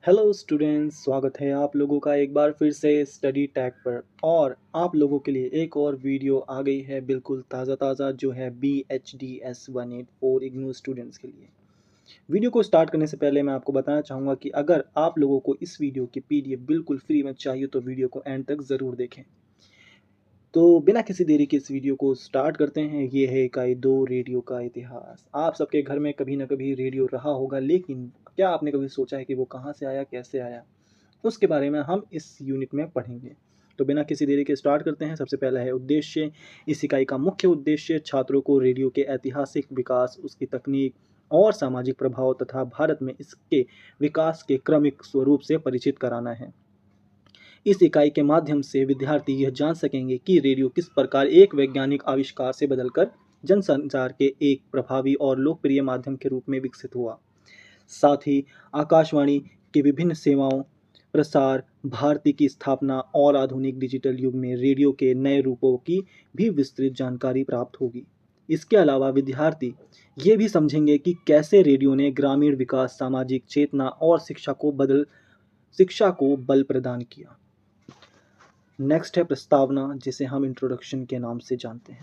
Hello students, स्वागत है आप लोगों का एक बार फिर से स्टडी टैग पर। और आप लोगों के लिए एक और वीडियो आ गई है बिल्कुल ताज़ा जो है BHDS 184 इग्नू स्टूडेंट्स के लिए। वीडियो को स्टार्ट करने से पहले मैं आपको बताना चाहूँगा कि अगर आप लोगों को इस वीडियो की PDF बिल्कुल फ्री में चाहिए तो वीडियो को एंड तक ज़रूर देखें। तो बिना किसी देरी के इस वीडियो को स्टार्ट करते हैं। ये है इकाई 2, रेडियो का इतिहास। आप सबके घर में कभी ना कभी रेडियो रहा होगा, लेकिन क्या आपने कभी सोचा है कि वो कहाँ से आया, कैसे आया? उसके बारे में हम इस यूनिट में पढ़ेंगे। तो बिना किसी देरी के स्टार्ट करते हैं। सबसे पहला है उद्देश्य। इस इकाई का मुख्य उद्देश्य छात्रों को रेडियो के ऐतिहासिक विकास, उसकी तकनीक और सामाजिक प्रभाव तथा भारत में इसके विकास के क्रमिक स्वरूप से परिचित कराना है। इस इकाई के माध्यम से विद्यार्थी यह जान सकेंगे कि रेडियो किस प्रकार एक वैज्ञानिक आविष्कार से बदलकर जनसंचार के एक प्रभावी और लोकप्रिय माध्यम के रूप में विकसित हुआ। साथ ही आकाशवाणी की विभिन्न सेवाओं, प्रसार भारती की स्थापना और आधुनिक डिजिटल युग में रेडियो के नए रूपों की भी विस्तृत जानकारी प्राप्त होगी। इसके अलावा विद्यार्थी ये भी समझेंगे कि कैसे रेडियो ने ग्रामीण विकास, सामाजिक चेतना और शिक्षा को बल प्रदान किया। नेक्स्ट है प्रस्तावना, जिसे हम इंट्रोडक्शन के नाम से जानते हैं।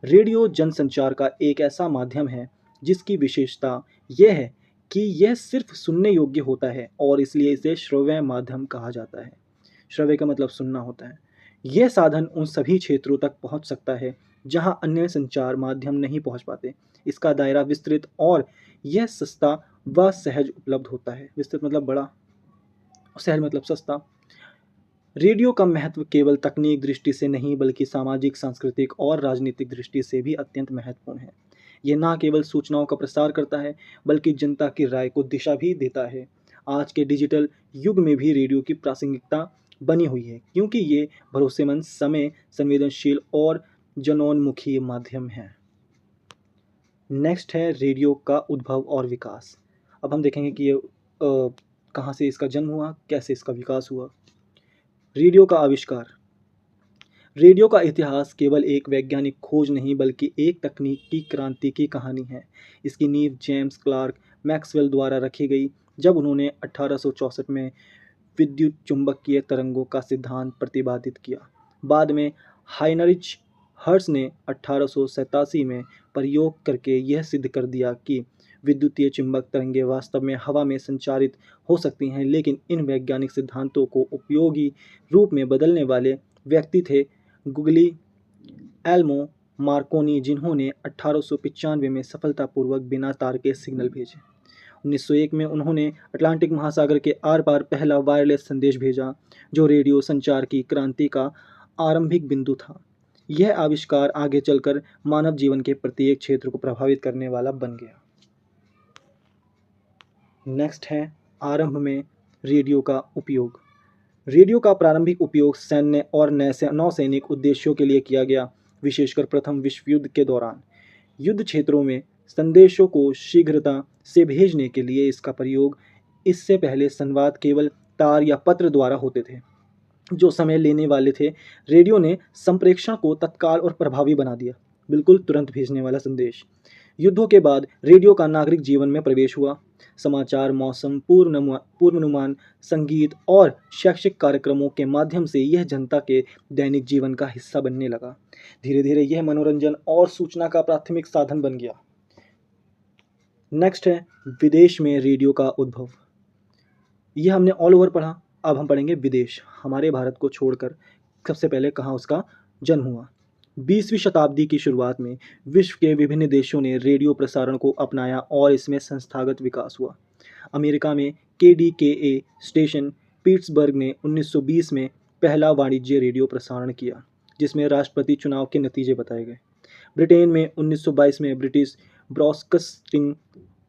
रेडियो जनसंचार का एक ऐसा माध्यम है जिसकी विशेषता यह है कि यह सिर्फ सुनने योग्य होता है और इसलिए इसे श्रव्य माध्यम कहा जाता है। श्रव्य का मतलब सुनना होता है। यह साधन उन सभी क्षेत्रों तक पहुंच सकता है जहां अन्य संचार माध्यम नहीं पहुंच पाते। इसका दायरा विस्तृत और यह सस्ता व सहज उपलब्ध होता है। विस्तृत मतलब बड़ा, सहज मतलब सस्ता। रेडियो का महत्व केवल तकनीक दृष्टि से नहीं बल्कि सामाजिक, सांस्कृतिक और राजनीतिक दृष्टि से भी अत्यंत महत्वपूर्ण है। यह न केवल सूचनाओं का प्रसार करता है बल्कि जनता की राय को दिशा भी देता है। आज के डिजिटल युग में भी रेडियो की प्रासंगिकता बनी हुई है क्योंकि ये भरोसेमंद, समय संवेदनशील और जनोन्मुखी माध्यम है। नेक्स्ट है रेडियो का उद्भव और विकास। अब हम देखेंगे कि ये कहाँ से इसका जन्म हुआ, कैसे इसका विकास हुआ। रेडियो का आविष्कार। रेडियो का इतिहास केवल एक वैज्ञानिक खोज नहीं बल्कि एक तकनीकी क्रांति की कहानी है। इसकी नींव जेम्स क्लार्क मैक्सवेल द्वारा रखी गई जब उन्होंने 1864 में विद्युत चुंबकीय तरंगों का सिद्धांत प्रतिपादित किया। बाद में हाइनरिच हर्ट्ज ने 1887 में प्रयोग करके यह सिद्ध कर दिया कि विद्युतीय चुंबक तरंगें वास्तव में हवा में संचारित हो सकती हैं। लेकिन इन वैज्ञानिक सिद्धांतों को उपयोगी रूप में बदलने वाले व्यक्ति थे गुगली एल्मो मार्कोनी, जिन्होंने 1895 में सफलतापूर्वक बिना तार के सिग्नल भेजे। 1901 में उन्होंने अटलांटिक महासागर के आर पार पहला वायरलेस संदेश भेजा, जो रेडियो संचार की क्रांति का आरंभिक बिंदु था। यह आविष्कार आगे चलकर मानव जीवन के प्रत्येक क्षेत्र को प्रभावित करने वाला बन गया। नेक्स्ट है आरंभ में रेडियो का उपयोग। रेडियो का प्रारंभिक उपयोग सैन्य और नौसैनिक उद्देश्यों के लिए किया गया, विशेषकर प्रथम विश्व युद्ध के दौरान। युद्ध क्षेत्रों में संदेशों को शीघ्रता से भेजने के लिए इसका प्रयोग। इससे पहले संवाद केवल तार या पत्र द्वारा होते थे, जो समय लेने वाले थे। रेडियो ने संप्रेषण को तत्काल और प्रभावी बना दिया, बिल्कुल तुरंत भेजने वाला संदेश। युद्धों के बाद रेडियो का नागरिक जीवन में प्रवेश हुआ। समाचार, मौसम पूर्वानुमान, संगीत और शैक्षिक कार्यक्रमों के माध्यम से यह जनता के दैनिक जीवन का हिस्सा बनने लगा। धीरे धीरे यह मनोरंजन और सूचना का प्राथमिक साधन बन गया। नेक्स्ट है विदेश में रेडियो का उद्भव। यह हमने ऑल ओवर पढ़ा, अब हम पढ़ेंगे विदेश। हमारे भारत को छोड़कर सबसे पहले कहाँ उसका जन्म हुआ। 20वीं शताब्दी की शुरुआत में विश्व के विभिन्न देशों ने रेडियो प्रसारण को अपनाया और इसमें संस्थागत विकास हुआ। अमेरिका में KDKA स्टेशन पिट्सबर्ग ने 1920 में पहला वाणिज्य रेडियो प्रसारण किया, जिसमें राष्ट्रपति चुनाव के नतीजे बताए गए। ब्रिटेन में 1922 में ब्रिटिश ब्रॉडकास्टिंग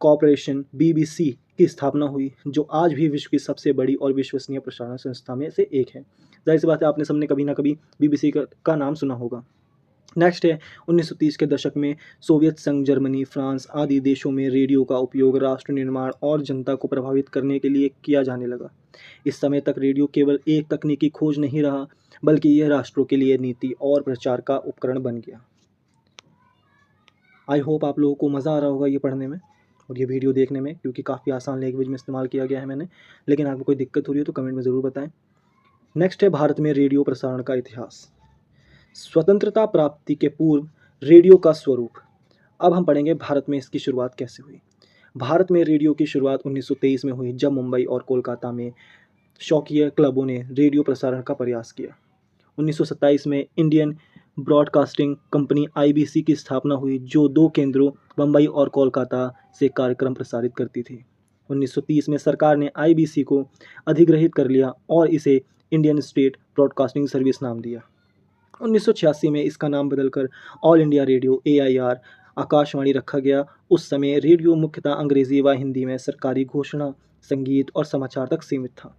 कॉरपोरेशन BBC की स्थापना हुई, जो आज भी विश्व की सबसे बड़ी और विश्वसनीय प्रसारण संस्था में से एक है। जाहिर सी बात है, आपने सबने कभी ना कभी BBC का नाम सुना होगा। नेक्स्ट है 1930 के दशक में सोवियत संघ, जर्मनी, फ्रांस आदि देशों में रेडियो का उपयोग राष्ट्र निर्माण और जनता को प्रभावित करने के लिए किया जाने लगा। इस समय तक रेडियो केवल एक तकनीकी खोज नहीं रहा, बल्कि यह राष्ट्रों के लिए नीति और प्रचार का उपकरण बन गया। आई होप आप लोगों को मज़ा आ रहा होगा ये पढ़ने में। और ये वीडियो देखने में, क्योंकि काफ़ी आसान लैंग्वेज में इस्तेमाल किया गया है मैंने, लेकिन आपको कोई दिक्कत हो रही है तो कमेंट में ज़रूर बताएं। नेक्स्ट है भारत में रेडियो प्रसारण का इतिहास। स्वतंत्रता प्राप्ति के पूर्व रेडियो का स्वरूप। अब हम पढ़ेंगे भारत में इसकी शुरुआत कैसे हुई। भारत में रेडियो की शुरुआत 1923 में हुई, जब मुंबई और कोलकाता में शौकिया क्लबों ने रेडियो प्रसारण का प्रयास किया। 1927 में इंडियन ब्रॉडकास्टिंग कंपनी (IBC) की स्थापना हुई, जो 2 केंद्रों बम्बई और कोलकाता से कार्यक्रम प्रसारित करती थी। 1930 में सरकार ने IBC को अधिग्रहित कर लिया और इसे इंडियन स्टेट ब्रॉडकास्टिंग सर्विस नाम दिया। 1986 में इसका नाम बदलकर all India radio (AIR) Akashvani रखा गया। उस समय रेडियो मुख्यतः अंग्रेजी व हिंदी में सरकारी घोषणा, संगीत और समाचार तक सीमित था।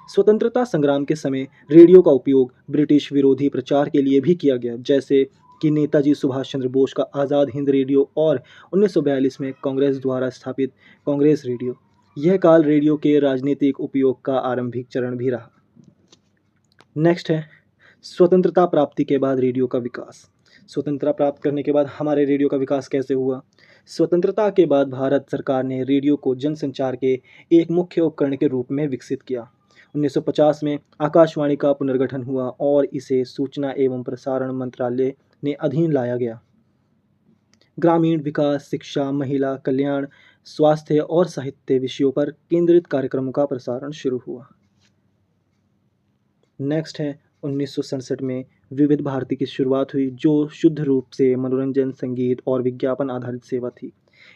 स्वतंत्रता संग्राम के समय रेडियो का उपयोग ब्रिटिश विरोधी प्रचार के लिए भी किया गया, जैसे कि नेताजी सुभाष चंद्र बोस का आज़ाद हिंद रेडियो और 1942 में कांग्रेस द्वारा स्थापित कांग्रेस रेडियो। यह काल रेडियो के राजनीतिक उपयोग का आरंभिक चरण भी रहा। नेक्स्ट है स्वतंत्रता प्राप्ति के बाद रेडियो का विकास। स्वतंत्रता प्राप्त करने के बाद हमारे रेडियो का विकास कैसे हुआ। स्वतंत्रता के बाद भारत सरकार ने रेडियो को जनसंचार के एक मुख्य उपकरण के रूप में विकसित किया। 1950 में आकाशवाणी का पुनर्गठन हुआ और इसे सूचना एवं प्रसारण मंत्रालय ने अधीन लाया गया। ग्रामीण विकास, शिक्षा, महिला कल्याण, स्वास्थ्य और साहित्य विषयों पर केंद्रित कार्यक्रमों का प्रसारण शुरू हुआ। नेक्स्ट है 1967 में विविध भारती की शुरुआत हुई, जो शुद्ध रूप से मनोरंजन, संगीत और विज्ञापन आधारित सेवा थी।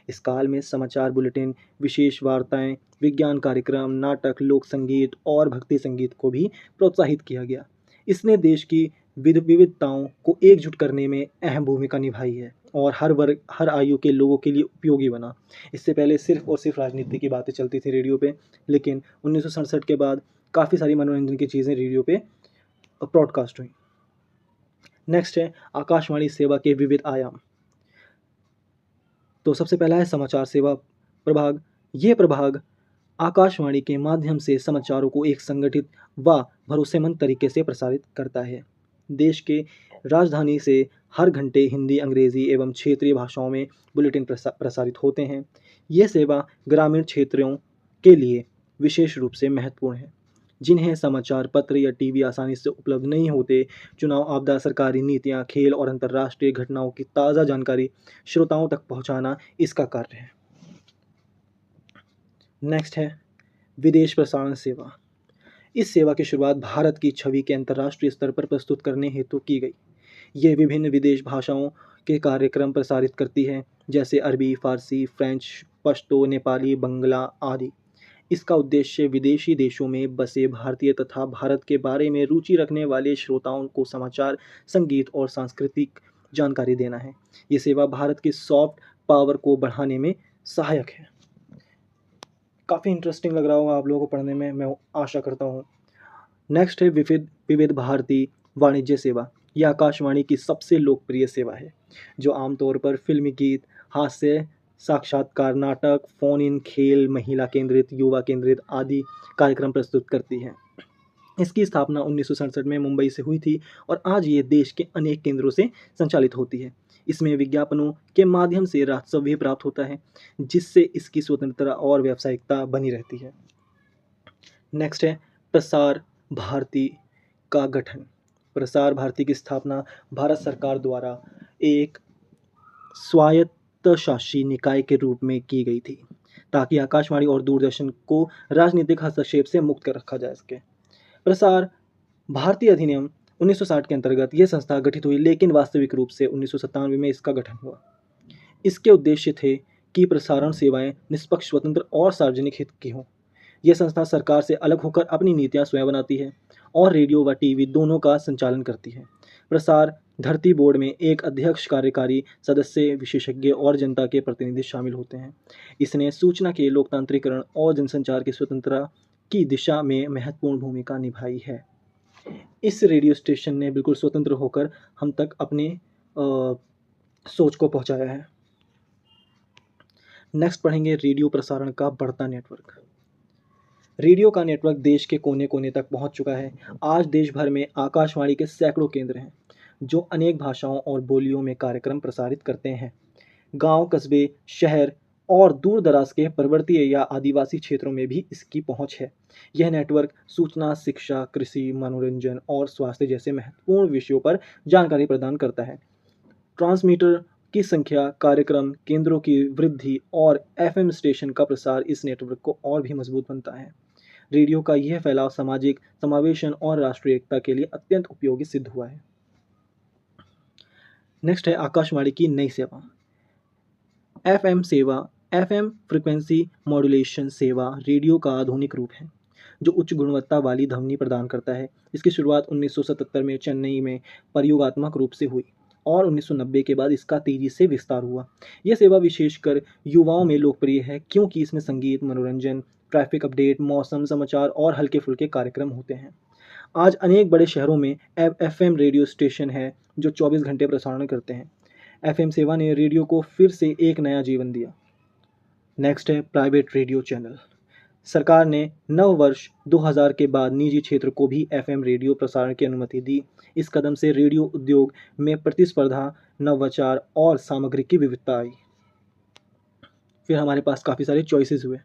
इस काल में समाचार बुलेटिन, विशेष वार्ताएं, विज्ञान कार्यक्रम, नाटक, लोक संगीत और भक्ति संगीत को भी प्रोत्साहित किया गया। इसने देश की विविधताओं को एकजुट करने में अहम भूमिका निभाई है और हर वर्ग, हर आयु के लोगों के लिए उपयोगी बना। इससे पहले सिर्फ और सिर्फ राजनीति की बातें चलती थी रेडियो पे, लेकिन 1967 के बाद काफ़ी सारी मनोरंजन की चीज़ें रेडियो पे ब्रॉडकास्ट हुई। नेक्स्ट है आकाशवाणी सेवा के विविध आयाम। तो सबसे पहला है समाचार सेवा प्रभाग। ये प्रभाग आकाशवाणी के माध्यम से समाचारों को एक संगठित व भरोसेमंद तरीके से प्रसारित करता है। देश के राजधानी से हर घंटे हिंदी, अंग्रेजी एवं क्षेत्रीय भाषाओं में बुलेटिन प्रसारित होते हैं। ये सेवा ग्रामीण क्षेत्रों के लिए विशेष रूप से महत्वपूर्ण है, जिन्हें समाचार पत्र या टीवी आसानी से उपलब्ध नहीं होते। चुनाव, आपदा, सरकारी नीतियां, खेल और अंतर्राष्ट्रीय घटनाओं की ताज़ा जानकारी श्रोताओं तक पहुंचाना इसका कार्य है। नेक्स्ट है विदेश प्रसारण सेवा। इस सेवा की शुरुआत भारत की छवि के अंतर्राष्ट्रीय स्तर पर प्रस्तुत करने हेतु की गई। ये विभिन्न विदेश भाषाओं के कार्यक्रम प्रसारित करती है, जैसे अरबी, फारसी, फ्रेंच, पश्तो, नेपाली, बंगला आदि। इसका उद्देश्य विदेशी देशों में बसे भारतीय तथा भारत के बारे में रुचि रखने वाले श्रोताओं को समाचार, संगीत और सांस्कृतिक जानकारी देना है। ये सेवा भारत की सॉफ्ट पावर को बढ़ाने में सहायक है। काफ़ी इंटरेस्टिंग लग रहा होगा आप लोगों को पढ़ने में, मैं आशा करता हूँ। नेक्स्ट है विविध भारती वाणिज्य सेवा। यह आकाशवाणी की सबसे लोकप्रिय सेवा है, जो आमतौर पर फिल्मी गीत, हास्य, साक्षात्कार, नाटक, फोन इन, खेल, महिला केंद्रित, युवा केंद्रित आदि कार्यक्रम प्रस्तुत करती है। इसकी स्थापना 1967 में मुंबई से हुई थी और आज ये देश के अनेक केंद्रों से संचालित होती है। इसमें विज्ञापनों के माध्यम से राजस्व भी प्राप्त होता है, जिससे इसकी स्वतंत्रता और व्यावसायिकता बनी रहती है। नेक्स्ट है प्रसार भारती का गठन। प्रसार भारती की स्थापना भारत सरकार द्वारा एक स्वायत्तशासी निकाय के रूप में की गई थी, ताकि आकाशवाणी और दूरदर्शन को राजनीतिक हस्तक्षेप से मुक्त कर रखा जा सके। प्रसार भारती अधिनियम 1960 के अंतर्गत यह संस्था गठित हुई, लेकिन वास्तविक रूप से 1997 में इसका गठन हुआ। इसके उद्देश्य थे कि प्रसारण सेवाएं निष्पक्ष, स्वतंत्र और सार्वजनिक हित की हों। यह संस्था सरकार से अलग होकर अपनी नीतियां स्वयं बनाती है और रेडियो व टीवी दोनों का संचालन करती है। प्रसार धरती बोर्ड में एक अध्यक्ष, कार्यकारी सदस्य, विशेषज्ञ और जनता के प्रतिनिधि शामिल होते हैं। इसने सूचना के लोकतांत्रिकरण और जनसंचार की स्वतंत्रता की दिशा में महत्वपूर्ण भूमिका निभाई है। इस रेडियो स्टेशन ने बिल्कुल स्वतंत्र होकर हम तक अपने सोच को पहुंचाया है। नेक्स्ट पढ़ेंगे रेडियो प्रसारण का बढ़ता नेटवर्क। रेडियो का नेटवर्क देश के कोने कोने तक पहुंच चुका है। आज देश भर में आकाशवाणी के सैकड़ों केंद्र हैं, जो अनेक भाषाओं और बोलियों में कार्यक्रम प्रसारित करते हैं। गांव, कस्बे, शहर और दूर दराज के पर्वतीय या आदिवासी क्षेत्रों में भी इसकी पहुंच है। यह नेटवर्क सूचना, शिक्षा, कृषि, मनोरंजन और स्वास्थ्य जैसे महत्वपूर्ण विषयों पर जानकारी प्रदान करता है। ट्रांसमीटर की संख्या, कार्यक्रम केंद्रों की वृद्धि और एफएम स्टेशन का प्रसार इस नेटवर्क को और भी मजबूत बनता है। रेडियो का यह फैलाव सामाजिक समावेशन और राष्ट्रीय एकता के लिए अत्यंत उपयोगी सिद्ध हुआ है। नेक्स्ट है आकाशवाणी की नई सेवा। एफएम सेवा। एफएम फ्रीक्वेंसी मॉड्यूलेशन सेवा रेडियो का आधुनिक रूप है जो उच्च गुणवत्ता वाली ध्वनि प्रदान करता है। इसकी शुरुआत 1977 में चेन्नई में प्रयोगात्मक रूप से हुई और 1990 के बाद इसका तेजी से विस्तार हुआ। यह सेवा विशेषकर युवाओं में लोकप्रिय है क्योंकि इसमें संगीत, मनोरंजन, ट्रैफिक अपडेट, मौसम समाचार और हल्के फुल्के कार्यक्रम होते हैं। आज अनेक बड़े शहरों में एफएम रेडियो स्टेशन है जो 24 घंटे प्रसारण करते हैं। एफएम सेवा ने रेडियो को फिर से एक नया जीवन दिया। नेक्स्ट है प्राइवेट रेडियो चैनल। सरकार ने नव वर्ष 2000 के बाद निजी क्षेत्र को भी एफएम रेडियो प्रसारण की अनुमति दी। इस कदम से रेडियो उद्योग में प्रतिस्पर्धा, नवाचार और सामग्री की विविधता आई। फिर हमारे पास काफ़ी सारे चॉइसेस हुए।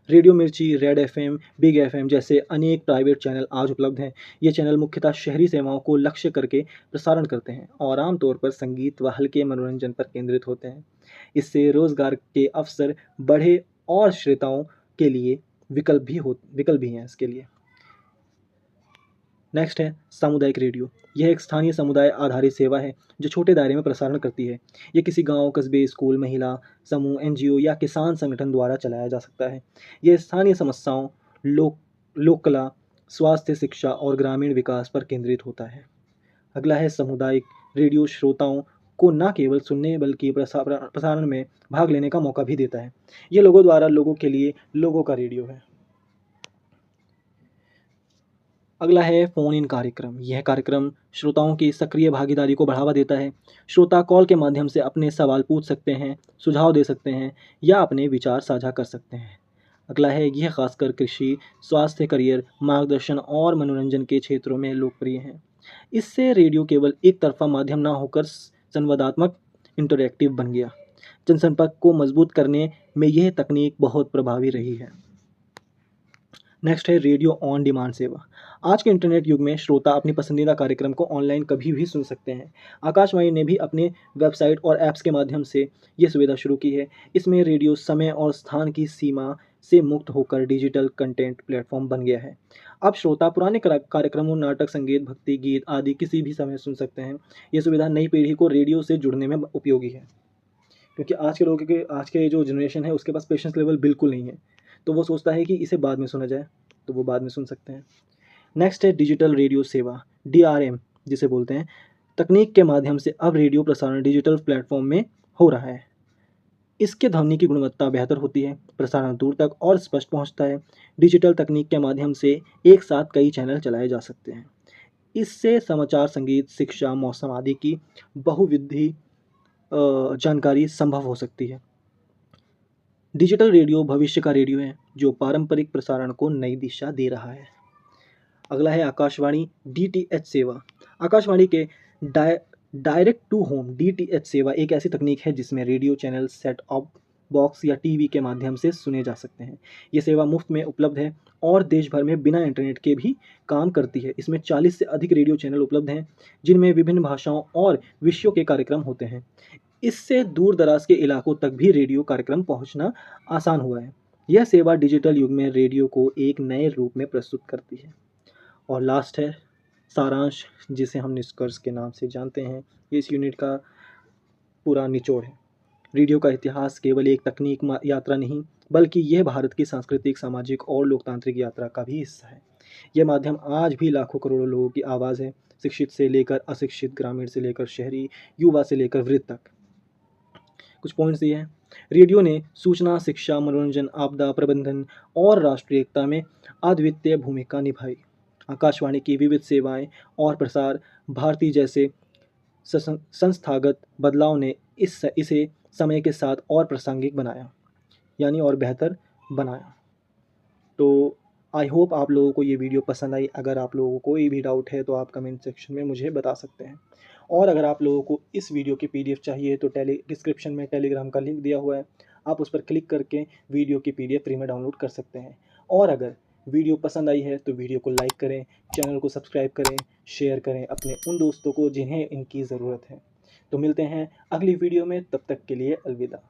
रेडियो मिर्ची, रेड एफएम, बिग एफएम जैसे अनेक प्राइवेट चैनल आज उपलब्ध हैं। ये चैनल मुख्यतः शहरी सेवाओं को लक्ष्य करके प्रसारण करते हैं और आमतौर पर संगीत व हल्के मनोरंजन पर केंद्रित होते हैं। इससे रोजगार के अवसर बढ़े और श्रोताओं के लिए विकल्प भी हैं इसके लिए। नेक्स्ट है सामुदायिक रेडियो। यह एक स्थानीय समुदाय आधारित सेवा है जो छोटे दायरे में प्रसारण करती है। ये किसी गांव, कस्बे, स्कूल, महिला समूह, एनजीओ या किसान संगठन द्वारा चलाया जा सकता है। यह स्थानीय समस्याओं, लोक कला, स्वास्थ्य, शिक्षा और ग्रामीण विकास पर केंद्रित होता है। अगला है सामुदायिक रेडियो। श्रोताओं को न केवल सुनने बल्कि प्रसारण में भाग लेने का मौका भी देता है। ये लोगों द्वारा लोगों के लिए लोगों का रेडियो है। अगला है फ़ोन इन कार्यक्रम। यह कार्यक्रम श्रोताओं की सक्रिय भागीदारी को बढ़ावा देता है। श्रोता कॉल के माध्यम से अपने सवाल पूछ सकते हैं, सुझाव दे सकते हैं या अपने विचार साझा कर सकते हैं। अगला है यह खासकर कृषि, स्वास्थ्य, करियर, मार्गदर्शन और मनोरंजन के क्षेत्रों में लोकप्रिय है। इससे रेडियो केवल एक तरफा माध्यम न होकर संवादात्मक इंटरैक्टिव बन गया। जनसंपर्क को मजबूत करने में यह तकनीक बहुत प्रभावी रही है। नेक्स्ट है रेडियो ऑन डिमांड सेवा। आज के इंटरनेट युग में श्रोता अपनी पसंदीदा कार्यक्रम को ऑनलाइन कभी भी सुन सकते हैं। आकाशवाणी ने भी अपने वेबसाइट और ऐप्स के माध्यम से ये सुविधा शुरू की है। इसमें रेडियो समय और स्थान की सीमा से मुक्त होकर डिजिटल कंटेंट प्लेटफॉर्म बन गया है। अब श्रोता पुराने कार्यक्रमों, नाटक, संगीत, भक्ति गीत आदि किसी भी समय सुन सकते हैं। ये सुविधा नई पीढ़ी को रेडियो से जुड़ने में उपयोगी है क्योंकि आज के जो जनरेशन है उसके पास पेशेंस लेवल बिल्कुल नहीं है। तो वो सोचता है कि इसे बाद में सुना जाए, तो वो बाद में सुन सकते हैं। नेक्स्ट है डिजिटल रेडियो सेवा, डीआरएम जिसे बोलते हैं। तकनीक के माध्यम से अब रेडियो प्रसारण डिजिटल प्लेटफॉर्म में हो रहा है। इसके ध्वनि की गुणवत्ता बेहतर होती है, प्रसारण दूर तक और स्पष्ट पहुंचता है। डिजिटल तकनीक के माध्यम से एक साथ कई चैनल चलाए जा सकते हैं। इससे समाचार, संगीत, शिक्षा, मौसम आदि की बहुविधि जानकारी संभव हो सकती है। डिजिटल रेडियो भविष्य का रेडियो है जो पारंपरिक प्रसारण को नई दिशा दे रहा है। अगला है आकाशवाणी डीटीएच सेवा। आकाशवाणी के डायरेक्ट टू होम डीटीएच सेवा एक ऐसी तकनीक है जिसमें radio channel set top box या टीवी के माध्यम से सुने जा सकते हैं। ये सेवा मुफ्त में उपलब्ध है और देश भर में बिना इंटरनेट के भी काम करती है। इसमें 40 से अधिक रेडियो चैनल उपलब्ध हैं जिनमें विभिन्न भाषाओं और विषयों के कार्यक्रम होते हैं। इससे दूर दराज के इलाकों तक भी रेडियो कार्यक्रम पहुंचना आसान हुआ है। यह सेवा डिजिटल युग में रेडियो को एक नए रूप में प्रस्तुत करती है। और लास्ट है सारांश, जिसे हम निष्कर्ष के नाम से जानते हैं। ये इस यूनिट का पूरा निचोड़ है। रेडियो का इतिहास केवल एक तकनीक यात्रा नहीं, बल्कि यह भारत की सांस्कृतिक, सामाजिक और लोकतांत्रिक यात्रा का भी हिस्सा है। यह माध्यम आज भी लाखों करोड़ों लोगों की आवाज़ है, शिक्षित से लेकर अशिक्षित, ग्रामीण से लेकर शहरी, युवा से लेकर वृद्ध तक। कुछ पॉइंट्स ये हैं। रेडियो ने सूचना, शिक्षा, मनोरंजन, आपदा प्रबंधन और राष्ट्रीय एकता में अद्वितीय भूमिका निभाई। आकाशवाणी की विविध सेवाएं और प्रसार भारती जैसे संस्थागत बदलाव ने इसे समय के साथ और प्रासंगिक बनाया, यानी और बेहतर बनाया। तो आई होप आप लोगों को ये वीडियो पसंद आई। अगर आप लोगों को कोई भी डाउट है तो आप कमेंट सेक्शन में मुझे बता सकते हैं। और अगर आप लोगों को इस वीडियो की पीडीएफ चाहिए तो डिस्क्रिप्शन में टेलीग्राम का लिंक दिया हुआ है, आप उस पर क्लिक करके वीडियो की PDF फ्री में डाउनलोड कर सकते हैं। और अगर वीडियो पसंद आई है तो वीडियो को लाइक करें, चैनल को सब्सक्राइब करें, शेयर करें अपने उन दोस्तों को जिन्हें इनकी ज़रूरत है। तो मिलते हैं अगली वीडियो में, तब तक के लिए अलविदा।